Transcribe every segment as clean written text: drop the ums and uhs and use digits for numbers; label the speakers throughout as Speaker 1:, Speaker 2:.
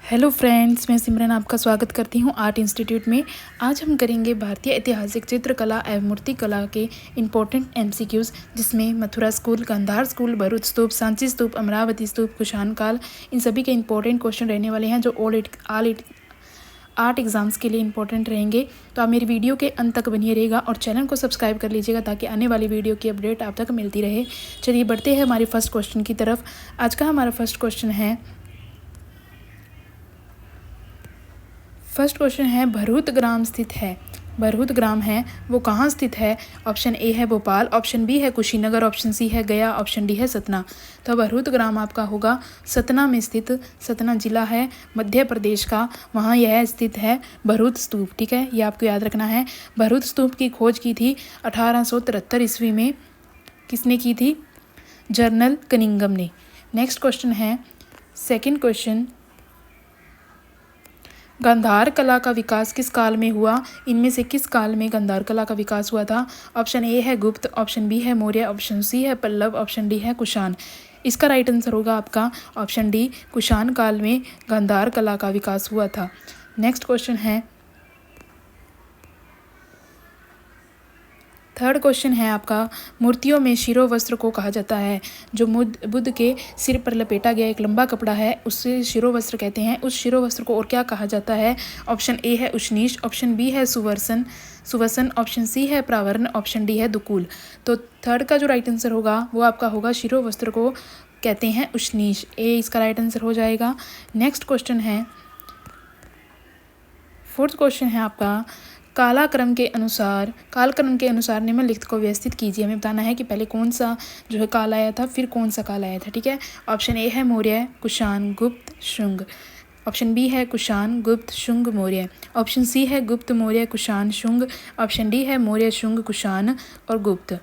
Speaker 1: Hello friends, मैं सिमरन आपका स्वागत करती हूँ आर्ट इंस्टीट्यूट में। आज हम करेंगे भारतीय ऐतिहासिक चित्रकला एवं मूर्तिकला के इम्पोर्टेंट एमसीक्यूज़, जिसमें मथुरा स्कूल, गांधार स्कूल, भरूच स्तूप, सांची स्तूप, अमरावती स्तूप, कुषाण काल, इन सभी के इम्पोर्टेंट क्वेश्चन रहने वाले हैं जो ऑल आर्ट एग्ज़ाम्स के लिए इंपॉर्टेंट रहेंगे। तो आप मेरी वीडियो के अंत तक बनिए रहेगा और चैनल को सब्सक्राइब कर लीजिएगा ताकि आने वाली वीडियो की अपडेट आप तक मिलती रहे। चलिए बढ़ते हैं हमारे फर्स्ट क्वेश्चन की तरफ। आज का हमारा फर्स्ट क्वेश्चन है भरूच ग्राम स्थित है। भरूच ग्राम है वो कहाँ स्थित है? ऑप्शन ए है भोपाल, ऑप्शन बी है कुशीनगर, ऑप्शन सी है गया, ऑप्शन डी है सतना। तो भरूच ग्राम आपका होगा सतना में स्थित। सतना जिला है मध्य प्रदेश का, वहाँ यह स्थित है भरूच स्तूप। ठीक है, ये आपको याद रखना है। भरूच स्तूप की खोज की थी 1873 ईस्वी में। किसने की थी? जनरल कनिंघम ने। नेक्स्ट क्वेश्चन है सेकंड क्वेश्चन, गांधार कला का विकास किस काल में हुआ? इनमें से किस काल में गांधार कला का विकास हुआ था? ऑप्शन ए है गुप्त, ऑप्शन बी है मौर्य, ऑप्शन सी है पल्लव, ऑप्शन डी है कुषाण। इसका राइट आंसर होगा आपका ऑप्शन डी, कुषाण काल में गांधार कला का विकास हुआ था। नेक्स्ट क्वेश्चन है थर्ड क्वेश्चन है आपका, मूर्तियों में शिरोवस्त्र को कहा जाता है। जो बुद्ध के सिर पर लपेटा गया एक लंबा कपड़ा है उससे शिरोवस्त्र कहते हैं। उस शिरोवस्त्र को और क्या कहा जाता है? ऑप्शन ए है उशनीश, ऑप्शन बी है सुवसन, ऑप्शन सी है प्रावरण, ऑप्शन डी है दुकूल। तो थर्ड का जो राइट आंसर होगा वो आपका होगा शिरोवस्त्र को कहते हैं उशनीश। ए इसका राइट आंसर हो जाएगा। नेक्स्ट क्वेश्चन है फोर्थ क्वेश्चन है आपका, कालक्रम के अनुसार निम्नलिखित को व्यवस्थित कीजिए। हमें बताना है कि पहले कौन सा जो है काल आया था, फिर कौन सा काल आया था। ठीक है, ऑप्शन ए है मौर्य, कुषाण, गुप्त, शुंग, ऑप्शन बी है कुषाण, गुप्त, शुंग, मौर्य, ऑप्शन सी है गुप्त, मौर्य, कुषाण, शुंग, ऑप्शन डी है मौर्य, शुंग, कुषाण और गुप्त।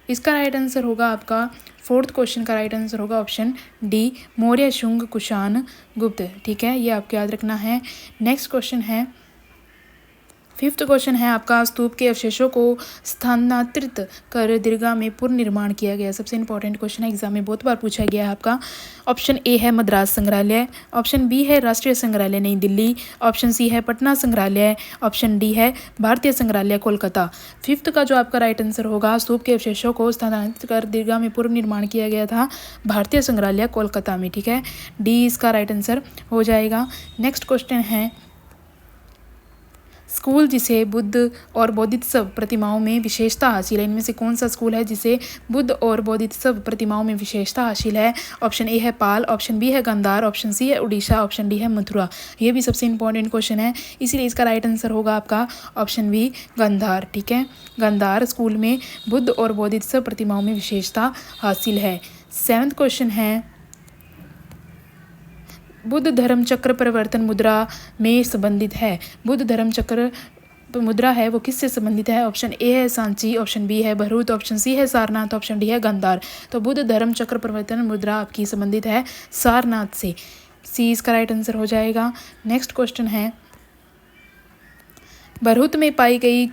Speaker 1: इसका राइट आंसर होगा आपका फोर्थ क्वेश्चन का राइट आंसर होगा ऑप्शन डी, मौर्य, शुंग, कुषाण, गुप्त। ठीक है, ये आपको याद रखना है। नेक्स्ट क्वेश्चन है फिफ्थ क्वेश्चन है आपका, स्तूप के अवशेषों को स्थानांतरित कर दीर्घा में पुनर्निर्माण किया गया। सबसे इंपॉर्टेंट क्वेश्चन है, एग्जाम में बहुत बार पूछा गया है आपका। ऑप्शन ए है मद्रास संग्रहालय, ऑप्शन बी है राष्ट्रीय संग्रहालय नई दिल्ली, ऑप्शन सी है पटना संग्रहालय, ऑप्शन डी है भारतीय संग्रहालय कोलकाता। फिफ्थ का जो आपका राइट आंसर होगा, स्तूप के अवशेषों को स्थानांतरित कर दीर्घा में पुनर्निर्माण किया गया था भारतीय संग्रहालय कोलकाता में। ठीक है, डी इसका राइट आंसर हो जाएगा। नेक्स्ट क्वेश्चन है, स्कूल जिसे बुद्ध और बोधिसत्व प्रतिमाओं में विशेषता हासिल है। इनमें से कौन सा स्कूल है जिसे बुद्ध और बोधिसत्व प्रतिमाओं में विशेषता हासिल है? ऑप्शन ए है पाल, ऑप्शन बी है गांधार, ऑप्शन सी है उड़ीसा, ऑप्शन डी है मथुरा। ये भी सबसे इंपॉर्टेंट क्वेश्चन है, इसीलिए इसका राइट आंसर होगा आपका ऑप्शन बी, गांधार। ठीक है, गांधार स्कूल में बुद्ध और बोधिसत्व प्रतिमाओं में विशेषता हासिल है। सेवंथ क्वेश्चन है, बुद्ध धर्म चक्र परिवर्तन मुद्रा में संबंधित है। बुद्ध धर्म चक्र मुद्रा है वो किससे संबंधित है? ऑप्शन ए है सांची, ऑप्शन बी है भरूच, ऑप्शन सी है सारनाथ, ऑप्शन डी है गांधार। तो बुद्ध धर्म चक्र परिवर्तन मुद्रा आपकी संबंधित है सारनाथ से। सी इसका राइट आंसर हो जाएगा। नेक्स्ट क्वेश्चन है, भरूच में पाई गई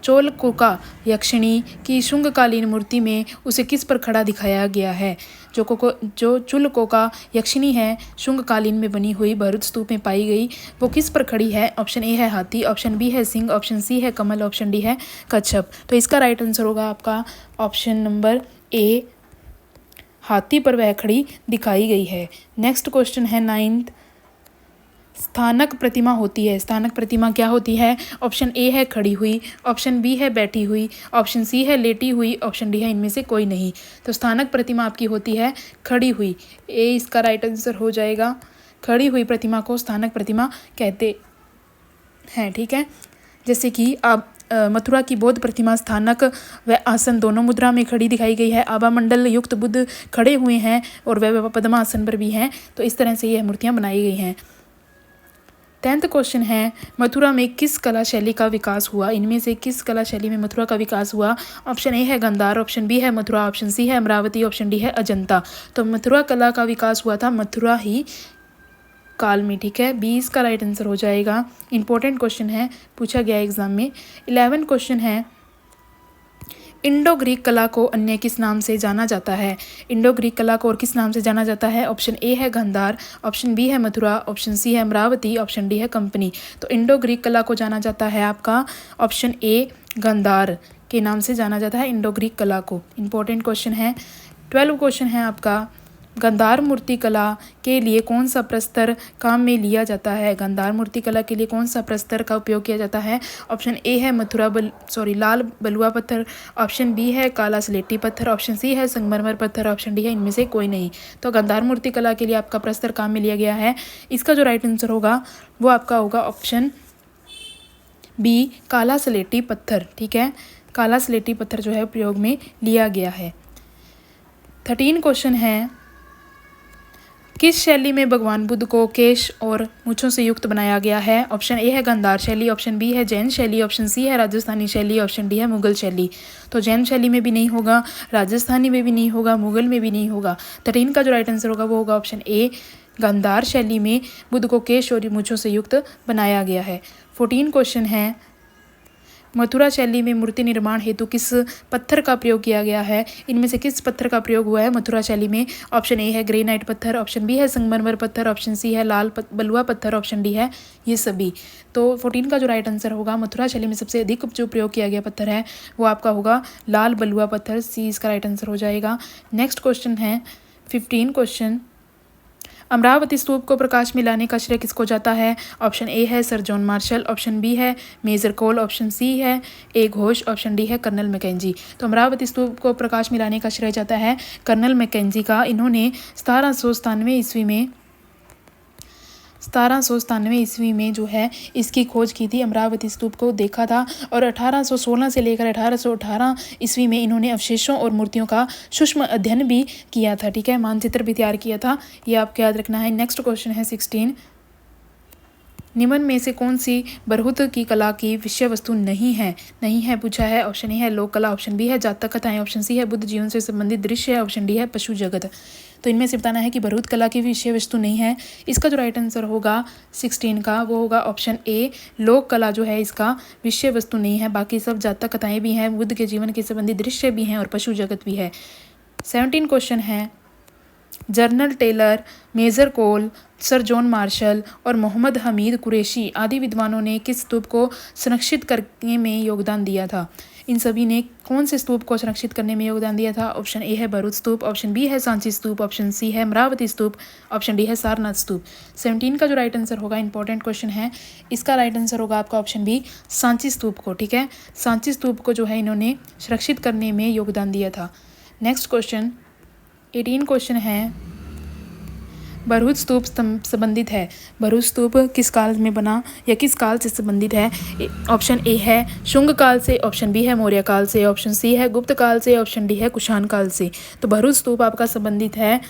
Speaker 1: चोलकोका यक्षिणी की शुंगकालीन मूर्ति में उसे किस पर खड़ा दिखाया गया है? जो चुलकोका यक्षिणी है शुंगकालीन में बनी हुई भरूच स्तूप में पाई गई, वो किस पर खड़ी है? ऑप्शन ए है हाथी, ऑप्शन बी है सिंह, ऑप्शन सी है कमल, ऑप्शन डी है कच्छप। तो इसका राइट आंसर होगा आपका ऑप्शन नंबर ए, हाथी पर वह खड़ी दिखाई गई है। नेक्स्ट क्वेश्चन है नाइन्थ, स्थानक प्रतिमा होती है। स्थानक प्रतिमा क्या होती है? ऑप्शन ए है खड़ी हुई, ऑप्शन बी है बैठी हुई, ऑप्शन सी है लेटी हुई, ऑप्शन डी है इनमें से कोई नहीं। तो स्थानक प्रतिमा आपकी होती है खड़ी हुई। ए इसका राइट आंसर हो जाएगा। खड़ी हुई प्रतिमा को स्थानक प्रतिमा कहते हैं। ठीक है, जैसे कि आप मथुरा की बौद्ध प्रतिमा स्थानक व आसन दोनों मुद्रा में खड़ी दिखाई गई है। आभा मंडल युक्त बुद्ध खड़े हुए हैं और वह पद्मासन पर भी हैं। तो इस तरह से यह मूर्तियाँ बनाई गई हैं। 10th क्वेश्चन है, मथुरा में किस कला शैली का विकास हुआ? इनमें से किस कला शैली में मथुरा का विकास हुआ? ऑप्शन ए है गांधार, ऑप्शन बी है मथुरा, ऑप्शन सी है अमरावती, ऑप्शन डी है अजंता। तो मथुरा कला का विकास हुआ था मथुरा ही काल में। ठीक है, बी इसका राइट आंसर हो जाएगा। इंपॉर्टेंट क्वेश्चन है, पूछा गया एग्जाम में। 11 क्वेश्चन है, इंडो ग्रीक कला को अन्य किस नाम से जाना जाता है? इंडो ग्रीक कला को और किस नाम से जाना जाता है? ऑप्शन ए है गांधार, ऑप्शन बी है मथुरा, ऑप्शन सी है अमरावती, ऑप्शन डी है कंपनी। तो इंडो ग्रीक कला को जाना जाता है आपका ऑप्शन ए गांधार के नाम से जाना जाता है इंडो ग्रीक कला को। इंपॉर्टेंट क्वेश्चन है। 12 क्वेश्चन है आपका, गांधार मूर्ति कला के लिए कौन सा प्रस्तर काम में लिया जाता है? गांधार मूर्ति कला के लिए कौन सा प्रस्तर का उपयोग किया जाता है? ऑप्शन ए है लाल बलुआ पत्थर, ऑप्शन बी है काला स्लेटी पत्थर, ऑप्शन सी है संगमरमर पत्थर, ऑप्शन डी है इनमें से कोई नहीं। तो गांधार मूर्ति कला के लिए आपका प्रस्तर काम में लिया गया है। इसका जो राइट आंसर होगा वो आपका होगा ऑप्शन बी काला स्लेटी पत्थर। ठीक है, काला स्लेटी पत्थर जो है प्रयोग में लिया गया है। 13 क्वेश्चन है, किस शैली में भगवान बुद्ध को केश और मूंछों से युक्त बनाया गया है? ऑप्शन ए है गांधार शैली, ऑप्शन बी है जैन शैली, ऑप्शन सी है राजस्थानी शैली, ऑप्शन डी है मुगल शैली। तो जैन शैली में भी नहीं होगा, राजस्थानी में भी नहीं होगा, मुगल में भी नहीं होगा। 13 का जो राइट आंसर होगा वो होगा ऑप्शन ए गांधार शैली में बुद्ध को केश और मूंछों से युक्त बनाया गया है। 14 क्वेश्चन है, मथुरा शैली में मूर्ति निर्माण हेतु किस पत्थर का प्रयोग किया गया है? इनमें से किस पत्थर का प्रयोग हुआ है मथुरा शैली में? ऑप्शन ए है ग्रेनाइट पत्थर, ऑप्शन बी है संगमरमर पत्थर, ऑप्शन सी है बलुआ पत्थर, ऑप्शन डी है ये सभी। तो 14 का जो राइट आंसर होगा, मथुरा शैली में सबसे अधिक जो प्रयोग किया गया पत्थर है वो आपका होगा लाल बलुआ पत्थर, सी इसका राइट आंसर हो जाएगा। नेक्स्ट क्वेश्चन है 15 क्वेश्चन, अमरावती स्तूप को प्रकाश में लाने का श्रेय किसको जाता है? ऑप्शन ए है sir John Marshall, option B है मेजर कोल, ऑप्शन सी है ए घोष, ऑप्शन डी है कर्नल मैकेंजी। तो अमरावती स्तूप को प्रकाश में लाने का श्रेय जाता है कर्नल मैकेंजी का। इन्होंने 1797 ईस्वी में जो है इसकी खोज की थी, अमरावती स्तूप को देखा था, और 1816 से लेकर 1818 ईस्वी में इन्होंने अवशेषों और मूर्तियों का सूक्ष्म अध्ययन भी किया था। ठीक है, मानचित्र भी तैयार किया था, ये आपको याद रखना है। नेक्स्ट क्वेश्चन है 16, निम्न में से कौन सी बरहुत की कला की विषय वस्तु नहीं है पूछा है। ऑप्शन ए है लोक कला, ऑप्शन बी है जातक कथाएं, ऑप्शन सी है बुद्ध जीवन से संबंधित दृश्य है, ऑप्शन डी है पशु जगत। तो इनमें से बताना है कि बरहुत कला की विषय वस्तु नहीं है। इसका जो राइट आंसर होगा 16 का वो होगा ऑप्शन ए लोक कला जो है इसका विषय वस्तु नहीं है, बाकी सब जातक कथाएं भी हैं, बुद्ध के जीवन के संबंधित दृश्य भी हैं और पशु जगत भी है। 17 क्वेश्चन है, जनरल टेलर, मेजर कोल, सर जॉन मार्शल और मोहम्मद हमीद कुरैशी आदि विद्वानों ने किस स्तूप को संरक्षित करने में योगदान दिया था? इन सभी ने कौन से स्तूप को संरक्षित करने में योगदान दिया था? ऑप्शन ए है भरूच स्तूप, ऑप्शन बी है सांची स्तूप, ऑप्शन सी है अमरावती स्तूप, ऑप्शन डी है सारनाथ स्तूप। 17 का जो राइट आंसर होगा, इंपॉर्टेंट क्वेश्चन है, इसका राइट आंसर होगा आपका ऑप्शन बी सांची स्तूप को। ठीक है, सांची स्तूप को जो है इन्होंने सुरक्षित करने में योगदान दिया था। नेक्स्ट क्वेश्चन 18 क्वेश्चन है, भरूच स्तूप संबंधित है, भरूच स्तूप किस काल में बना या किस काल से संबंधित है? ऑप्शन ए है शुंग काल से, ऑप्शन बी है मौर्य काल से, ऑप्शन सी है गुप्त काल से, ऑप्शन डी है कुषाण काल से। तो भरूच स्तूप आपका संबंधित है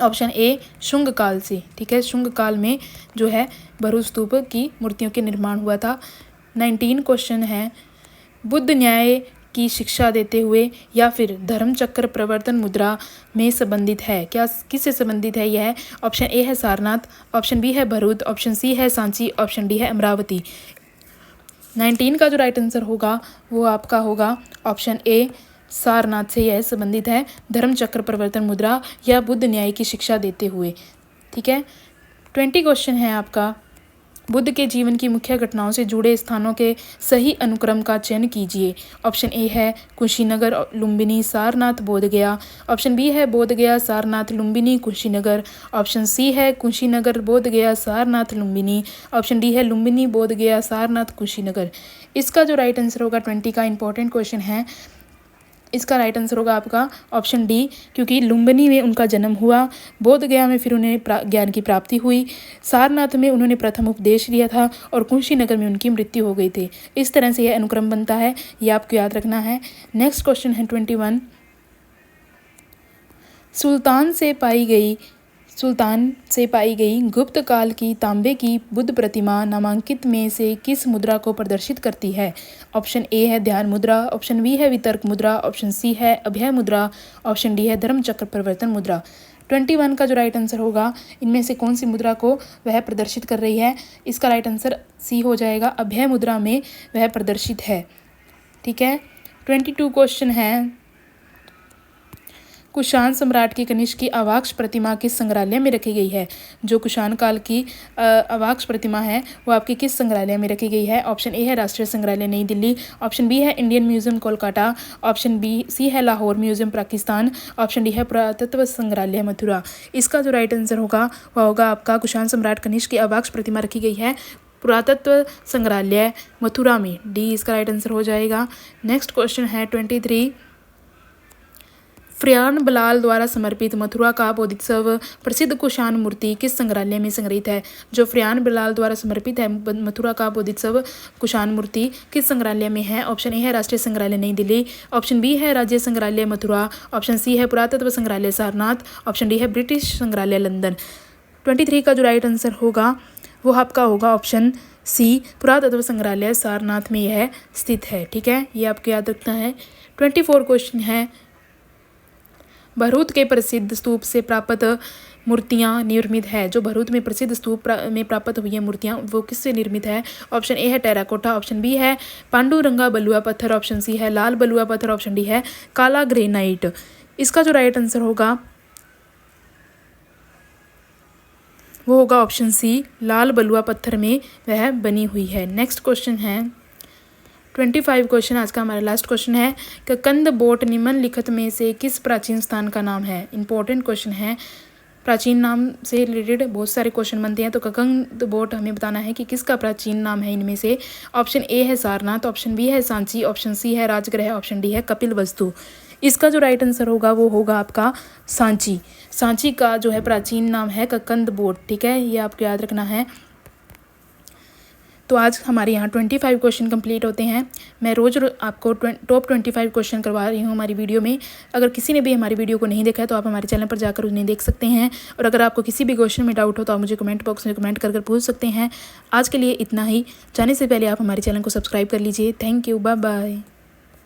Speaker 1: ऑप्शन ए शुंग काल से। ठीक है, शुंग काल में जो है भरूच स्तूप की मूर्तियों के निर्माण हुआ था। 19 क्वेश्चन है, बुद्ध न्याय की शिक्षा देते हुए या फिर धर्म चक्र प्रवर्तन मुद्रा में संबंधित है, क्या किससे संबंधित है यह? ऑप्शन ए है सारनाथ, ऑप्शन बी है भरूच, ऑप्शन सी है सांची, ऑप्शन डी है अमरावती। 19 का जो राइट आंसर होगा वो आपका होगा ऑप्शन ए सारनाथ से यह संबंधित है, धर्म चक्र प्रवर्तन मुद्रा या बुद्ध न्याय की शिक्षा देते हुए। ठीक है, 20 क्वेश्चन है आपका, बुद्ध के जीवन की मुख्य घटनाओं से जुड़े स्थानों के सही अनुक्रम का चयन कीजिए। ऑप्शन ए है कुशीनगर, लुम्बिनी, सारनाथ, बोधगया, ऑप्शन बी है बोधगया, सारनाथ, लुम्बिनी, कुशीनगर, ऑप्शन सी है कुशीनगर, बोधगया, सारनाथ, लुम्बिनी, ऑप्शन डी है लुम्बिनी, बोधगया, सारनाथ, कुशीनगर। इसका जो राइट आंसर होगा 20 का इंपॉर्टेंट क्वेश्चन है, इसका राइट आंसर होगा आपका ऑप्शन डी, क्योंकि लुम्बिनी में उनका जन्म हुआ, बोधगया में फिर उन्हें ज्ञान की प्राप्ति हुई, सारनाथ में उन्होंने प्रथम उपदेश लिया था और कुशीनगर में उनकी मृत्यु हो गई थी। इस तरह से यह अनुक्रम बनता है, यह आपको याद रखना है। नेक्स्ट क्वेश्चन है 21, सुल्तान से पाई गई गुप्त काल की तांबे की बुद्ध प्रतिमा नामांकित में से किस मुद्रा को प्रदर्शित करती है? ऑप्शन ए है ध्यान मुद्रा, ऑप्शन बी है वितर्क मुद्रा, ऑप्शन सी है अभय मुद्रा, ऑप्शन डी है धर्म चक्र परिवर्तन मुद्रा। 21 का जो राइट आंसर होगा, इनमें से कौन सी मुद्रा को वह प्रदर्शित कर रही है? इसका राइट आंसर सी हो जाएगा, अभय मुद्रा में वह प्रदर्शित है। ठीक है, 22 क्वेश्चन है, कुषाण सम्राट की कनिष्क की अवाक्ष प्रतिमा किस संग्रहालय में रखी गई है? जो कुषाण काल की अवाक्ष प्रतिमा है वो आपकी किस संग्रहालय में रखी गई है? ऑप्शन ए है राष्ट्रीय संग्रहालय नई दिल्ली, ऑप्शन बी है Indian museum Kolkata, option B C है Lahore museum Pakistan, option D है पुरातत्व संग्रहालय मथुरा। इसका जो राइट आंसर होगा वह होगा आपका कुषाण सम्राट कनिष्क की अवाक्ष प्रतिमा रखी गई है पुरातत्व संग्रहालय मथुरा में। डी इसका राइट आंसर हो जाएगा। नेक्स्ट क्वेश्चन है 23, फ्रियान बलाल द्वारा समर्पित मथुरा का बोधित्सव प्रसिद्ध कुषाण मूर्ति किस संग्रहालय में संग्रहित है? जो फ्रियान बलाल द्वारा समर्पित है मथुरा का बोधित्सव कुषाण मूर्ति किस संग्रहालय में है? ऑप्शन ए है राष्ट्रीय संग्रहालय नई दिल्ली, ऑप्शन बी है राज्य संग्रहालय मथुरा, ऑप्शन सी है पुरातत्व संग्रहालय सारनाथ, ऑप्शन डी है ब्रिटिश संग्रहालय लंदन। 23 का जो राइट आंसर होगा वो आपका होगा ऑप्शन सी, पुरातत्व संग्रहालय सारनाथ में यह स्थित है। ठीक है, ये आपको याद रखना है। 24 क्वेश्चन है, भरूच के प्रसिद्ध स्तूप से प्राप्त मूर्तियां निर्मित है। जो भरूच में प्रसिद्ध स्तूप में प्राप्त हुई है मूर्तियां वो किससे निर्मित है? ऑप्शन ए है टेराकोटा, ऑप्शन बी है पांडुरंगा बलुआ पत्थर, ऑप्शन सी है लाल बलुआ पत्थर, ऑप्शन डी है काला ग्रेनाइट। इसका जो राइट आंसर होगा वो होगा ऑप्शन सी, लाल बलुआ पत्थर में वह बनी हुई है। नेक्स्ट क्वेश्चन है 25 क्वेश्चन, आज का हमारा लास्ट क्वेश्चन है कि कंदबोट निम्नलिखित में से किस प्राचीन स्थान का नाम है? इंपॉर्टेंट क्वेश्चन है, प्राचीन नाम से रिलेटेड बहुत सारे क्वेश्चन बनते हैं, तो कंदबोट हमें बताना है कि किसका प्राचीन नाम है इनमें से। ऑप्शन ए है सारनाथ, ऑप्शन बी है सांची, ऑप्शन सी है राजगृह, ऑप्शन डी है कपिलवस्तु। इसका जो राइट आंसर होगा वो होगा आपका सांची। सांची का जो है प्राचीन नाम है कंदबोट। ठीक है, ये आपको याद रखना है। तो आज हमारे यहाँ 25 क्वेश्चन कंप्लीट होते हैं। मैं रोज़ आपको टॉप 25 क्वेश्चन करवा रही हूँ हमारी वीडियो में। अगर किसी ने भी हमारी वीडियो को नहीं देखा है तो आप हमारे चैनल पर जाकर उन्हें देख सकते हैं। और अगर आपको किसी भी क्वेश्चन में डाउट हो तो आप मुझे कमेंट बॉक्स में कमेंट कर पूछ सकते हैं। आज के लिए इतना ही। जाने से पहले आप हमारे चैनल को सब्सक्राइब कर लीजिए। Thank you, bye bye.